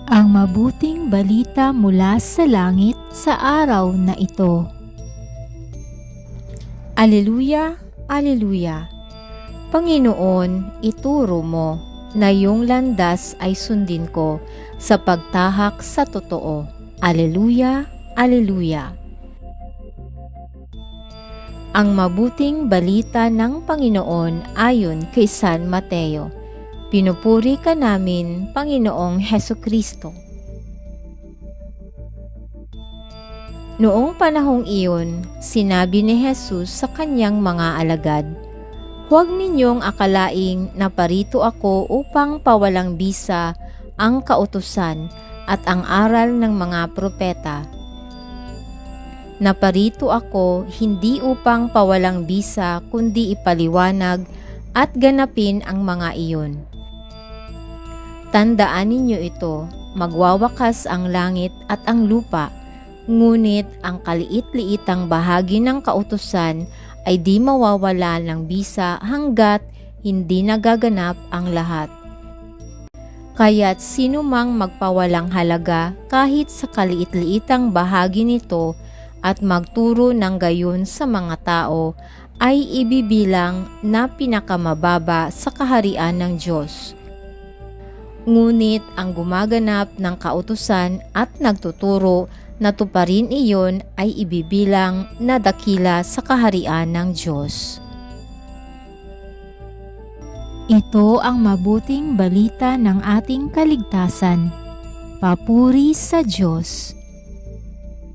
Ang mabuting balita mula sa langit sa araw na ito. Aleluya, aleluya. Panginoon, ituro mo na iyong landas ay sundin ko sa pagtahak sa totoo. Aleluya, aleluya. Ang mabuting balita ng Panginoon ayon kay San Mateo. Pinupuri ka namin, Panginoong Hesukristo. Noong panahong iyon, sinabi ni Jesus sa kanyang mga alagad, "Huwag ninyong akalaing naparito ako upang pawalang bisa ang kautusan at ang aral ng mga propeta. Naparito ako hindi upang pawalang bisa kundi ipaliwanag at ganapin ang mga iyon. Tandaan ninyo ito, magwawakas ang langit at ang lupa, ngunit ang kaliit-liitang bahagi ng kautusan ay di mawawala ng bisa hanggat hindi nagaganap ang lahat. Kaya't sino mang magpawalang halaga kahit sa kaliit-liitang bahagi nito at magturo ng gayon sa mga tao ay ibibilang na pinakamababa sa kaharian ng Diyos. Ngunit ang gumaganap ng kautusan at nagtuturo na tuparin iyon ay ibibilang na dakila sa kaharian ng Diyos." Ito ang mabuting balita ng ating kaligtasan. Papuri sa Diyos.